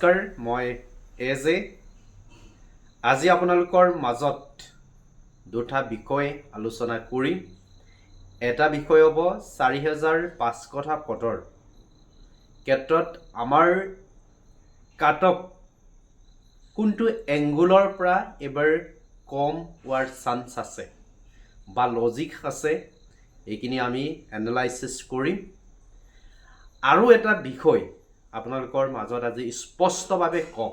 নমস্কাৰ, মই এজে। আজি আপোনালোকৰ মাজত দুটা বিষয় আলোচনা কৰিম। এটা বিষয় হ'ব ৪৫০০ পদৰ ক্ষেত্ৰত আমাৰ কাটঅফ কোনটো এংগুলৰ পৰা এবাৰ কম হোৱাৰ চান্স আছে বা লজিক আছে, এইখিনি আমি এনালাইচিছ কৰিম। আৰু এটা বিষয় আপোনালোকৰ মাজত আজি স্পষ্টভাৱে কম,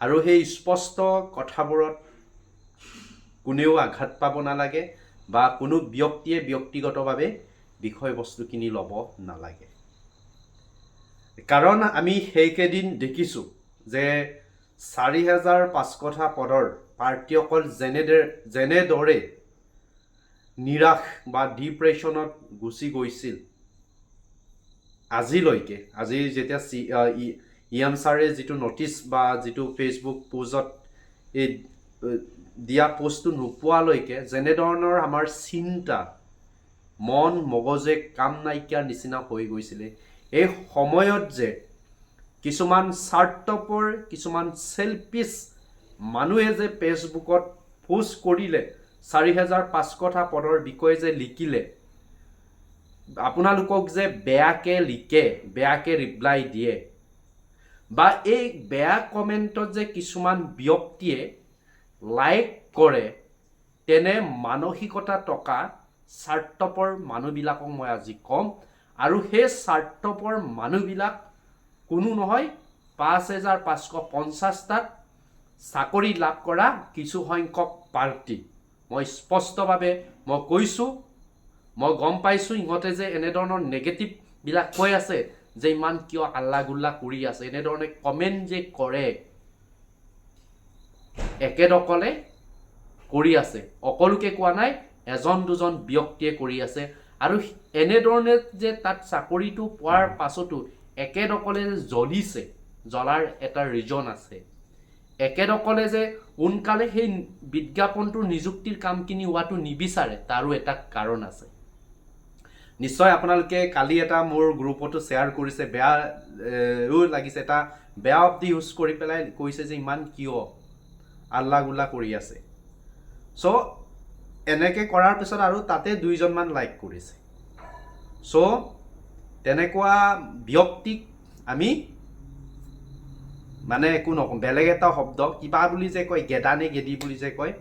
আৰু সেই স্পষ্ট কথাবোৰত কোনেও আঘাত পাব নালাগে বা কোনো ব্যক্তিয়ে ব্যক্তিগতভাৱে বিষয়বস্তুখিনি ল'ব নালাগে। কাৰণ আমি সেইকেইদিন দেখিছোঁ যে ৪৫০০ পদৰ প্ৰাৰ্থীসকল যেনেদৰে নিৰাশ বা ডিপ্ৰেশ্যনত গুচি গৈছিল আজিলৈকে। আজি যেতিয়া ইএম ছাৰে যিটো নটিচ বা যিটো ফেচবুক পোষ্টত এই দিয়া পোষ্টটো নোপোৱালৈকে যেনেধৰণৰ আমাৰ চিন্তা, মন মগজে কাম নাইকিয়া নিচিনা হৈ গৈছিলে, এই সময়ত যে কিছুমান স্বাৰ্থপৰ, কিছুমান চেলফিছ মানুহে যে ফেচবুকত পোষ্ট কৰিলে, ৪৫০০ পদৰ বিষয়ে যে লিখিলে, আপোনালোকক যে বেয়াকে লিখে, বেয়াকে ৰিপ্লাই দিয়ে, বা এই বেয়া কমেণ্টত যে কিছুমান ব্যক্তিয়ে লাইক কৰে, তেনে মানসিকতা থকা স্বাৰ্থপৰ মানুহবিলাকক মই আজি ক'ম। আৰু সেই স্বাৰ্থপৰ মানুহবিলাক কোনো নহয়, ৫৫৫০টাত চাকৰি লাভ কৰা কিছু সংখ্যক পাৰ্টি। মই স্পষ্টভাৱে কৈছোঁ, মই গম পাইছোঁ ইহঁতে যে এনেধৰণৰ নেগেটিভবিলাক কৈ আছে যে ইমান কিয় হাল্লা গোল্লা কৰি আছে, এনেধৰণে কমেণ্ট যে কৰে, একেদকলে কৰি আছে। সকলোকে কোৱা নাই, এজন দুজন ব্যক্তিয়ে কৰি আছে। আৰু এনেধৰণে যে তাত চাকৰিটো পোৱাৰ পাছতো একেদকলে জ্বলিছে, জ্বলাৰ এটা ৰিজন আছে। একেদকলে যে সোনকালে সেই বিজ্ঞাপনটোৰ নিযুক্তিৰ কামখিনি হোৱাটো নিবিচাৰে, তাৰো এটা কাৰণ আছে। নিশ্চয় আপোনালোকে কালি এটা মোৰ গ্ৰুপতো শ্বেয়াৰ কৰিছে, বেয়াও লাগিছে, এটা বেয়া শব্দ ইউজ কৰি পেলাই কৈছে যে ইমান কিয় আল্লা গুল্লা কৰি আছে। চ' এনেকৈ কৰাৰ পিছত আৰু তাতে 2জনমান লাইক কৰিছে। চ' তেনেকুৱা ব্যক্তিক আমি মানে একো নকওঁ, বেলেগ এটা শব্দ কিবা বুলি যে কয়, গেদা নে গেদি বুলি যে কয়,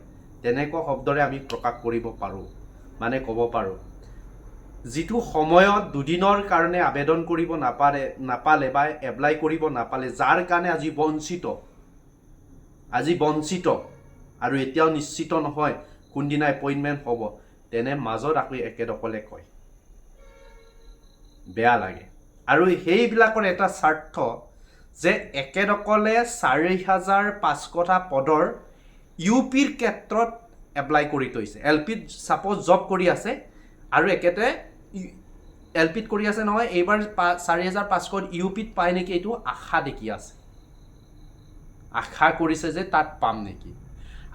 তেনেকুৱা শব্দৰে আমি প্ৰকাশ কৰিব পাৰোঁ, মানে ক'ব পাৰোঁ। যিটো সময়ত দুদিনৰ কাৰণে আবেদন কৰিব নাপালে বা এপ্লাই কৰিব নাপালে, যাৰ কাৰণে আজি বঞ্চিত আৰু এতিয়াও নিশ্চিত নহয় কোনদিনা এপইণ্টমেণ্ট হ'ব, তেনে মাজত আকৌ একেদকলে কয়, বেয়া লাগে। আৰু সেইবিলাকৰ এটা স্বাৰ্থ যে একেদকলে ৪৫০০ পদৰ ইউপিৰ ক্ষেত্ৰত এপ্লাই কৰি থৈছে। এলপিত ছাপ'জ জব কৰি আছে, আৰু একেতে এলপিত কৰি আছে নহয়, এইবাৰ ৪৫০০ ইউপিত পায় নেকি, এইটো আশা দেখি আছে, আশা কৰিছে যে তাত পাম নেকি।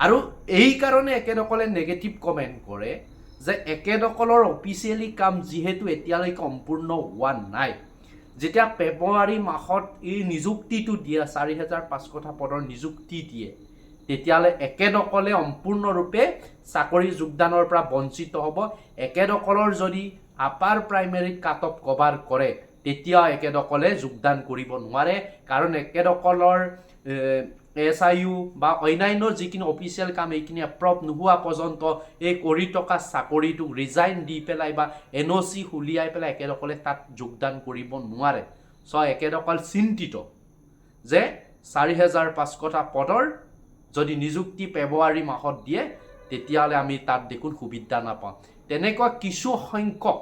আৰু এই কাৰণে একেদকলে নেগেটিভ কমেণ্ট কৰে যে একেদকলৰ অফিচিয়েলি কাম যিহেতু এতিয়ালৈকে সম্পূৰ্ণ হোৱা নাই, যেতিয়া ফেব্ৰুৱাৰী মাহত এই নিযুক্তিটো দিয়ে, ৪৫০০ পদৰ নিযুক্তি দিয়ে, তেতিয়াহ'লে একেদকলে সম্পূৰ্ণৰূপে চাকৰি যোগদানৰ পৰা বঞ্চিত হ'ব। একেদকলৰ যদি আপাৰ প্ৰাইমেৰীত কাট অফ কভাৰ কৰে, তেতিয়া একেদকলে যোগদান কৰিব নোৱাৰে। কাৰণ একেদকলৰ SIU বা অন্যান্য যিখিনি অফিচিয়েল কাম, এইখিনি এপ্ৰুভ নোহোৱা পৰ্যন্ত এই কৰি থকা চাকৰিটোক ৰিজাইন দি পেলাই বা NOC উলিয়াই পেলাই একেদকলে তাত যোগদান কৰিব নোৱাৰে। চ' একেদকল চিন্তিত যে ৪৫০০ পদৰ যদি নিযুক্তি ফেব্ৰুৱাৰী মাহত দিয়ে, তেতিয়াহ'লে আমি তাত দেখোন সুবিধা নাপাওঁ। তেনেকুৱা কিছু সংখ্যক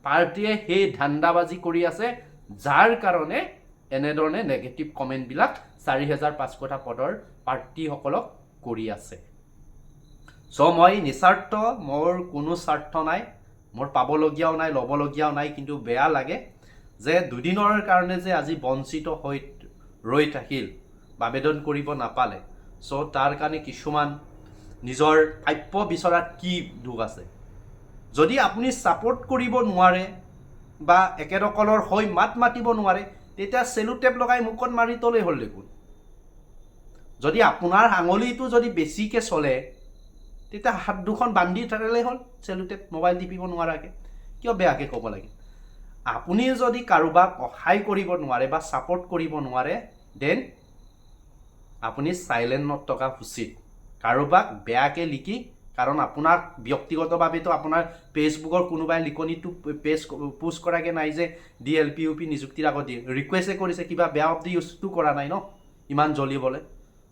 পাৰ্টীয়ে সেই ধান্দাবাজি কৰি আছে, যাৰ কাৰণে এনেধৰণে নেগেটিভ কমেণ্টবিলাক ৪৫০০ পদৰ প্ৰাৰ্থীসকলক কৰি আছে। চ' মই নিস্বাৰ্থ, মোৰ কোনো স্বাৰ্থ নাই, মোৰ পাবলগীয়াও নাই, ল'বলগীয়াও নাই। কিন্তু বেয়া লাগে যে দুদিনৰ কাৰণে যে আজি বঞ্চিত হৈ ৰৈ থাকিল বা আবেদন কৰিব নাপালে। চ' তাৰ কাৰণে কিছুমান নিজৰ প্ৰাপ্য বিচৰাত কি দুখ আছে। যদি আপুনি ছাপোৰ্ট কৰিব নোৱাৰে বা একেদকলৰ হৈ মাত মাতিব নোৱাৰে, তেতিয়া চেলুটেপ লগাই মুখত মাৰি তলে হ'ল দেখোন যদি আপোনাৰ আঙুলিটো যদি বেছিকৈ চলে তেতিয়া হাত দুখন বান্ধি থাকিলেই হ'ল চেলুটেপ মোবাইল টিপিব নোৱাৰাকৈ কিয় বেয়াকৈ ক'ব লাগে আপুনি যদি কাৰোবাক সহায় কৰিব নোৱাৰে বা ছাপোৰ্ট কৰিব নোৱাৰে দেন আপুনি চাইলেণ্টত থকা উচিত কাৰোবাক বেয়াকৈ লিখি কাৰণ আপোনাক ব্যক্তিগতভাৱেতো আপোনাৰ ফেচবুকৰ কোনোবাই লিখনিটো পোষ্ট কৰাকৈ নাই যে DLPUP নিযুক্তিৰ আগত দিয়ে ৰিকুৱেষ্টে কৰিছে কিবা বেয়া শব্দ ইউজটো কৰা নাই ন ইমান জ্বলিবলৈ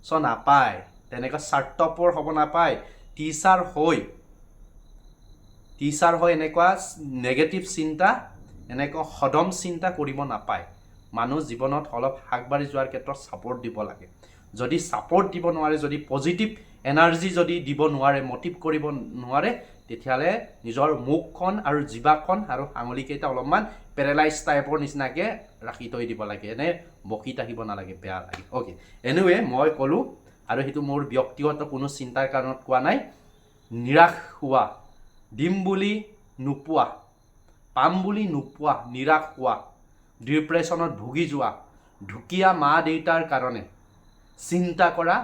চ' নাপায় তেনেকৈ স্বাৰ্থপৰ হ'ব নাপায় টিচাৰ হৈ এনেকুৱা নেগেটিভ চিন্তা এনেকুৱা সদম চিন্তা কৰিব নাপায় মানুহ জীৱনত অলপ আগবাঢ়ি যোৱাৰ ক্ষেত্ৰত ছাপোৰ্ট দিব লাগে যদি ছাপোৰ্ট দিব নোৱাৰে যদি পজিটিভ এনাৰ্জি যদি দিব নোৱাৰে মটিভ কৰিব নোৱাৰে তেতিয়াহ'লে নিজৰ মুখখন আৰু জিভাখন আৰু আঙুলিকেইটা অলপমান পেৰালাইজ টাইপৰ নিচিনাকৈ ৰাখি থৈ দিব লাগে এনে বকি থাকিব নালাগে বেয়া লাগে অ'কে এনিৱে মই ক'লোঁ আৰু সেইটো মোৰ ব্যক্তিগত কোনো চিন্তাৰ কাৰণত কোৱা নাই নিৰাশ হোৱা দিম বুলি নোপোৱা পাম বুলি নোপোৱা নিৰাশ হোৱা ডিপ্ৰেশ্যনত ভুগি যোৱা ঢুকীয়া মা দেউতাৰ কাৰণে চিন্তা কৰা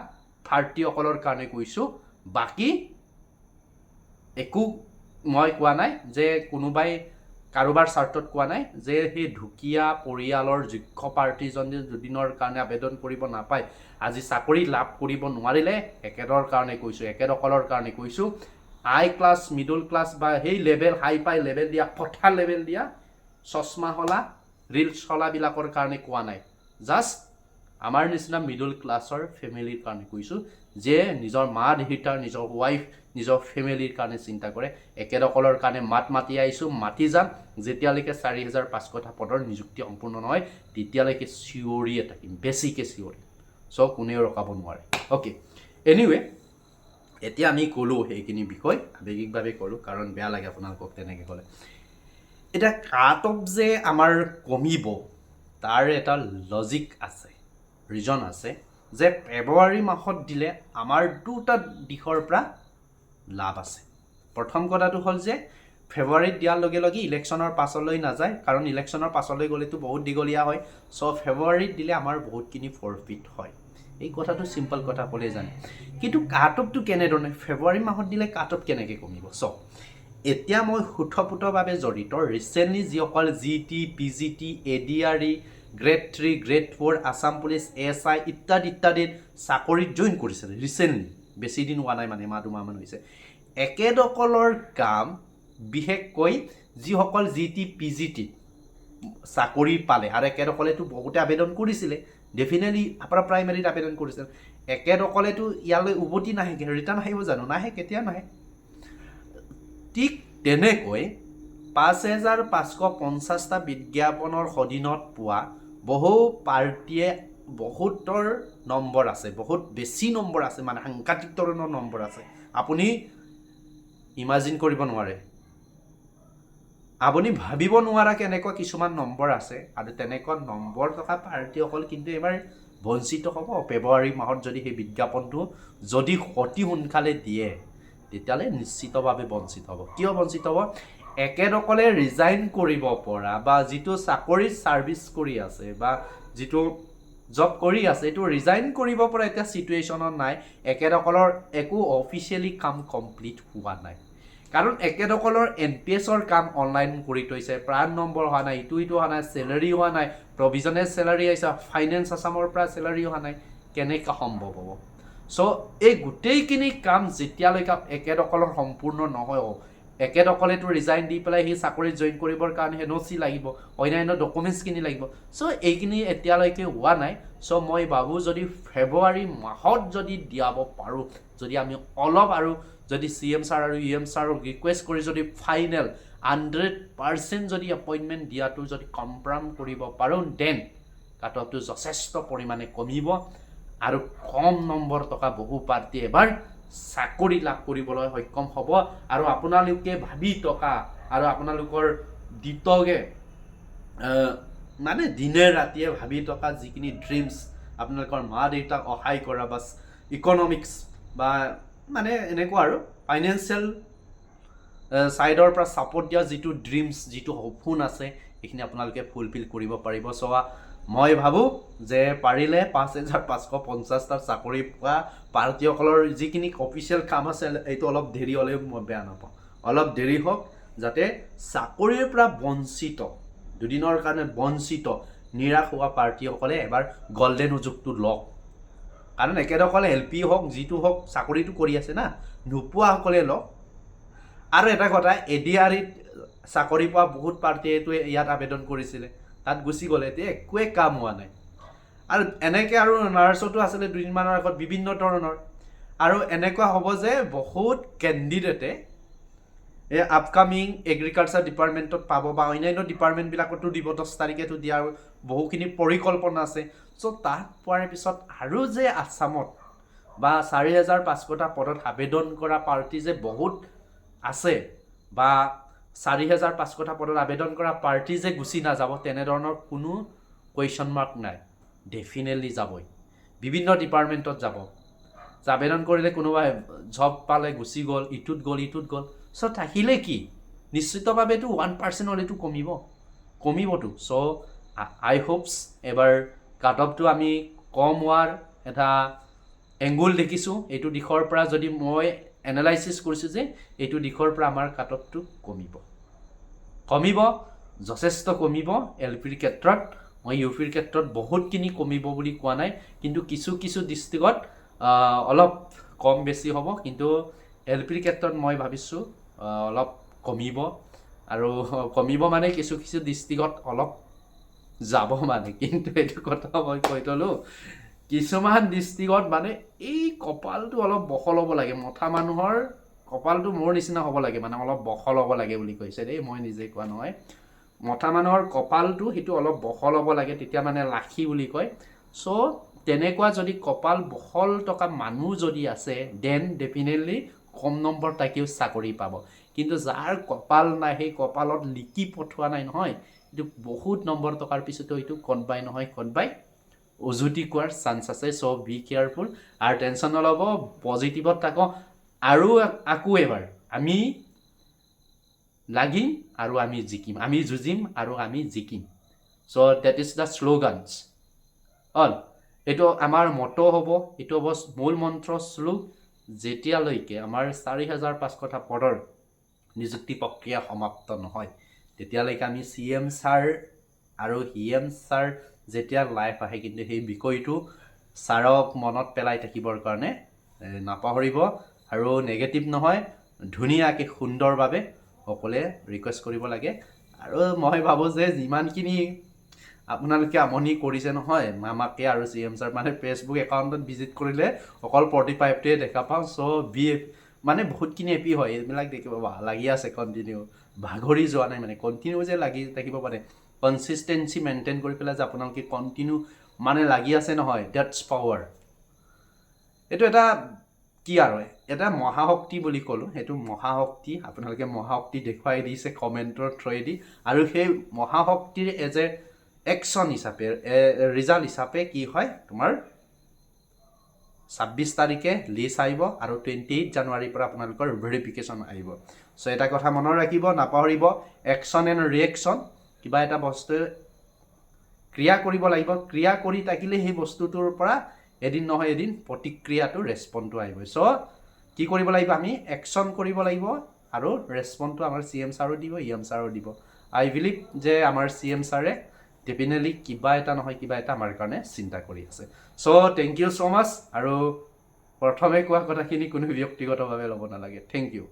ভাৰতীয়সকলৰ কাৰণে কৈছোঁ বাকী একো মই কোৱা নাই যে কোনোবাই কাৰোবাৰ স্বাৰ্থত কোৱা নাই যে সেই ঢুকীয়া পৰিয়ালৰ যোগ্য প্ৰাৰ্থীজনে দুদিনৰ কাৰণে আবেদন কৰিব নাপায় আজি চাকৰি লাভ কৰিব নোৱাৰিলে একেদৰ কাৰণে কৈছোঁ একেদকলৰ কাৰণে কৈছোঁ হাই ক্লাছ মিডল ক্লাছ বা সেই লেভেল হাই পাই লেভেল দিয়া কথা লেভেল দিয়া চশমা হলা ৰিলছ হলাবিলাকৰ কাৰণে কোৱা নাই জাষ্ট আমাৰ নিচিনা মিডল ক্লাছৰ ফেমিলিৰ কাৰণে কৈছোঁ যে নিজৰ মা দেউতাৰ নিজৰ ৱাইফ নিজৰ ফেমিলিৰ কাৰণে চিন্তা কৰে একেদকলৰ কাৰণে মাতি আহিছোঁ মাতি যাম যেতিয়ালৈকে 4,500টা পদৰ নিযুক্তি সম্পূৰ্ণ নহয় তেতিয়ালৈকে চিঞৰিয়ে থাকিম বেছিকৈ চিঞৰিম চ' কোনেও ৰখাব নোৱাৰে অ'কে এনিৱে এতিয়া আমি ক'লোঁ সেইখিনি বিষয় আৱেগিকভাৱে ক'লোঁ কাৰণ বেয়া লাগে আপোনালোকক তেনেকৈ ক'লে এতিয়া কাট অফ যে আমাৰ কমিব তাৰ এটা লজিক আছে ৰিজন আছে যে ফেব্ৰুৱাৰী মাহত দিলে আমাৰ দুটা দিশৰ পৰা লাভ আছে প্ৰথম কথাটো হ'ল যে ফেব্ৰুৱাৰীত দিয়াৰ লগে লগে ইলেকশ্যনৰ পাছলৈ নাযায় কাৰণ ইলেকশ্যনৰ পাছলৈ গ'লেতো বহুত দীঘলীয়া হয় চ' ফেব্ৰুৱাৰীত দিলে আমাৰ বহুতখিনি ফৰফিট হয় এই কথাটো চিম্পল কথা ক'লে জানে কিন্তু কাট অফটো কেনেধৰণে ফেব্ৰুৱাৰী মাহত দিলে কাট অফ কেনেকৈ কমিব চ' এতিয়া মই সুথপুতভাৱে জড়িত ৰিচেণ্টলি যিসকল GT PGT ADRE grade 3 grade 4 Assam police SI ইত্যাদিত চাকৰিত জইন কৰিছে ৰিচেণ্টলি বেছি দিন হোৱা নাই মানে মাহ দুমাহমান হৈছে একেদকলৰ কাম বিশেষকৈ যিসকল GT PGT চাকৰি পালে আৰু একেদকলেতো বহুতে আবেদন কৰিছিলে ডেফিনেটলি আপোনাৰ প্ৰাইমেৰীত আবেদন কৰিছিল একেদকলেতো ইয়ালৈ উভতি নাহে ৰিটাৰ্ণ আহিব জানো নাহে কেতিয়া নাহে ঠিক তেনেকৈ 5,550টা বিজ্ঞাপনৰ সদিনত পোৱা বহু পাৰ্টীয়ে বহুতৰ নম্বৰ আছে বহুত বেছি নম্বৰ আছে মানে সাংঘাতিক ধৰণৰ নম্বৰ আছে আপুনি ইমাজিন কৰিব নোৱাৰে আপুনি ভাবিব নোৱাৰা কেনেকুৱা কিছুমান নম্বৰ আছে আৰু তেনেকুৱা নম্বৰ থকা পাৰ্টীসকল কিন্তু এবাৰ বঞ্চিত হ'ব ফেব্ৰুৱাৰী মাহত যদি সেই বিজ্ঞাপনটো যদি অতি সোনকালে দিয়ে তেতিয়াহ'লে নিশ্চিতভাৱে বঞ্চিত হ'ব কিয় বঞ্চিত হ'ব একেদকলে ৰিজাইন কৰিব পৰা বা যিটো চাকৰিত ছাৰ্ভিচ কৰি আছে বা যিটো জব কৰি আছে এইটো ৰিজাইন কৰিব পৰা এতিয়া চিটুৱেশ্যনত নাই একেদকলৰ একো অফিচিয়েলি কাম কমপ্লিট হোৱা নাই কাৰণ একেদকলৰ NPSৰ কাম অনলাইন কৰি থৈছে প্ৰাণ নম্বৰ হোৱা নাই ইটো হোৱা নাই চেলাৰী হোৱা নাই প্ৰভিজনেল চেলাৰী আহিছে ফাইনেন্স আছামৰ পৰা চেলাৰী হোৱা নাই কেনেকৈ সম্ভৱ হ'ব চ' এই গোটেইখিনি কাম যেতিয়ালৈকে একেদকলৰ সম্পূৰ্ণ নহয় একেদকলেতো ৰিজাইন দি পেলাই সেই চাকৰিত জইন কৰিবৰ কাৰণে NOC লাগিব অন্যান্য ডকুমেণ্টছখিনি লাগিব চ' এইখিনি এতিয়ালৈকে হোৱা নাই চ' মই ভাবোঁ যদি ফেব্ৰুৱাৰী মাহত যদি দিয়াব পাৰোঁ যদি আমি অলপ আৰু যদি CM ছাৰ আৰু EM ছাৰক ৰিকুৱেষ্ট কৰি যদি ফাইনেল 100% যদি এপইণ্টমেণ্ট দিয়াটো যদি কনফাৰ্ম কৰিব পাৰোঁ দেন কাট অফটো যথেষ্ট পৰিমাণে কমিব আৰু কম নম্বৰ থকা বহু পাৰ্টি এবাৰ চাকৰি লাভ কৰিবলৈ সক্ষম হ'ব আৰু আপোনালোকে ভাবি থকা আৰু আপোনালোকৰ দিতগে মানে দিনে ৰাতিয়ে ভাবি থকা যিখিনি ড্ৰিমছ আপোনালোকৰ মা দেউতাক সহায় কৰা বা ইকনমিক্স বা মানে এনেকুৱা আৰু ফাইনেন্সিয়েল ছাইডৰ পৰা ছাপোৰ্ট দিয়া যিটো ড্ৰিমছ যিটো সপোন আছে এইখিনি আপোনালোকে ফুলফিল কৰিব পাৰিব চ' মই ভাবোঁ যে পাৰিলে 5,550টা চাকৰি পোৱা পাৰ্টীসকলৰ যিখিনি অফিচিয়েল কাম আছে এইটো অলপ দেৰি হ'লেও মই বেয়া নাপাওঁ, অলপ দেৰি হওক, যাতে চাকৰিৰ পৰা বঞ্চিত, দুদিনৰ কাৰণে বঞ্চিত নিৰাশ হোৱা পাৰ্টীসকলে এবাৰ গল্ডেন সুযোগটো লওক। কাৰণ একেদখলে LP হওক যিটো হওক চাকৰিটো কৰি আছে না, নোপোৱাসকলে লওক। আৰু এটা কথা, ADREত চাকৰি পোৱা বহুত পাৰ্টীয়েতো ইয়াত আবেদন কৰিছিলে, তাত গুচি গ'লে, এতিয়া একোৱে কাম হোৱা নাই। আৰু এনেকৈ আৰু নাৰ্ছতো আছিলে দুদিনমানৰ আগত বিভিন্ন ধৰণৰ। আৰু এনেকুৱা হ'ব যে বহুত কেণ্ডিডেটে এই আপকামিং এগ্ৰিকালচাৰ ডিপাৰ্টমেণ্টত পাব বা অন্যান্য ডিপাৰ্টমেণ্টবিলাকতো দিব, 10 তাৰিখেতো দিয়াৰ বহুখিনি পৰিকল্পনা আছে। চ' তাত পোৱাৰ পিছত আৰু যে আছামত বা 4,500টা পদত আবেদন কৰা পাৰ্টী যে বহুত আছে বা 4,500টা পদত আবেদন কৰা পাৰ্টী যে গুচি নাযাব তেনেধৰণৰ কোনো কুৱেশ্যন মাৰ্ক নাই, ডেফিনেটলি যাবই, বিভিন্ন ডিপাৰ্টমেণ্টত যাব। আবেদন কৰিলে কোনোবাই জব পালে গুচি গ'ল, ইটোত গ'ল। চ' থাকিলে কি নিশ্চিতভাৱেতো 1% হ'লেতো কমিবতো। চ' আই হোপছ এবাৰ কাট অফটো আমি কম হোৱাৰ এটা এংগুল দেখিছোঁ। এইটো দিশৰ পৰা যদি মই এনালাইচিছ কৰিছোঁ যে এইটো দিশৰ পৰা আমাৰ কাট অফটো কমিব, যথেষ্ট কমিব। LPৰ ক্ষেত্ৰত, মই UPৰ ক্ষেত্ৰত বহুতখিনি কমিব বুলি কোৱা নাই, কিন্তু কিছু ডিষ্ট্ৰিক্টত অলপ কম বেছি হ'ব, কিন্তু LPৰ ক্ষেত্ৰত মই ভাবিছোঁ অলপ কমিব। আৰু কমিব মানে কিছু ডিষ্ট্ৰিক্টত অলপ যাব মানে, কিন্তু এইটো কথা মই কৈ থ'লোঁ, কিছুমান ডিষ্ট্ৰিক্টত মানে এই কপালটো অলপ বহল হ'ব লাগে, মথা মানুহৰ কপালটো মোৰ নিচিনা হ'ব লাগে, মানে অলপ বহল হ'ব লাগে বুলি কৈছে দেই, মই নিজে কোৱা নহয়। মথা মানুহৰ কপালটো সেইটো অলপ বহল হ'ব লাগে, তেতিয়া মানে লাখি বুলি কয়। চ' তেনেকুৱা যদি কপাল বহল থকা মানুহ যদি আছে, দেন ডেফিনেটলি কম নম্বৰ তাকেও চাকৰি পাব। কিন্তু যাৰ কপাল নাই, সেই কপালত লিখি পঠোৱা নাই নহয়, এইটো বহুত নম্বৰ টকাৰ পিছতো এইটো কনবাই উজুতি কোৱাৰ চান্স আছে। চ' বি কেয়াৰফুল আৰু টেনশ্যন নল'ব, পজিটিভত থাকক। আৰু আকৌ এবাৰ আমি লাগিম আৰু আমি জিকিম, আমি যুঁজিম আৰু আমি জিকিম। চ' ডেট ইজ দ্য শ্লোগানছ অল। এইটো আমাৰ মটো হ'ব, এইটো হ'ব মূল মন্ত্ৰ শ্লোক, যেতিয়ালৈকে আমাৰ 4,500টা পদৰ নিযুক্তি প্ৰক্ৰিয়া সমাপ্ত নহয়, তেতিয়ালৈকে আমি CM ছাৰ আৰু EM ছাৰ যেতিয়া লাইভ আহে, কিন্তু সেই বিষয়টো ছাৰক মনত পেলাই থাকিবৰ কাৰণে নাপাহৰিব। আৰু নেগেটিভ নহয়, ধুনীয়াকৈ সুন্দৰভাৱে সকলোৱে ৰিকুৱেষ্ট কৰিব লাগে। আৰু মই ভাবোঁ যে যিমানখিনি আপোনালোকে আমনি কৰিছে নহয় মামাকে আৰু CM ছাৰ, মানে ফেচবুক একাউণ্টত ভিজিট কৰিলে অকল 45টোৱে দেখা পাওঁ। চ' মানে বহুতখিনি এপি হয়, এইবিলাক দেখিব লাগি আছে কণ্টিনিউ, ভাগৰি যোৱা নাই, মানে কণ্টিনিউ যে লাগি থাকিব পাৰে, কনচিষ্টেঞ্চি মেইনটেইন কৰি পেলাই যে আপোনালোকে কণ্টিনিউ মানে লাগি আছে নহয়, ডেটছ পাৱাৰ। এইটো এটা কি আৰু এটা মহাশক্তি বুলি ক'লোঁ, সেইটো মহাশক্তি আপোনালোকে মহাশক্তি দেখুৱাই দিছে কমেণ্টৰ থ্ৰুৱেদি। আৰু সেই মহাশক্তিৰ এজ এ একশ্যন হিচাপে, ৰিজাল্ট হিচাপে কি হয়, তোমাৰ 26 তাৰিখে লিষ্ট আহিব আৰু 28 জানুৱাৰীৰ পৰা আপোনালোকৰ ভেৰিফিকেশ্যন আহিব। চ' এটা কথা মনত ৰাখিব, নাপাহৰিব, একশ্যন এণ্ড ৰিয়েকশ্যন, কিবা এটা বস্তু ক্ৰিয়া কৰিব লাগিব, ক্ৰিয়া কৰি থাকিলে সেই বস্তুটোৰ পৰা এদিন নহয় এদিন প্ৰতিক্ৰিয়াটো, ৰেচপণ্ডটো আহিব। চ' কি কৰিব লাগিব, আমি একশ্যন কৰিব লাগিব, আৰু ৰেচপণ্ডটো আমাৰ CM ছাৰো দিব, EM ছাৰো দিব। আই বিলিভ যে আমাৰ CM ছাৰে ডেফিনেটলি কিবা এটা নহয় কিবা এটা আমাৰ কাৰণে চিন্তা কৰি আছে। So' thank you so' much. আৰু প্ৰথমে কোৱা কথাখিনি কোনো ব্যক্তিগতভাৱে ল'ব নালাগে। Thank U.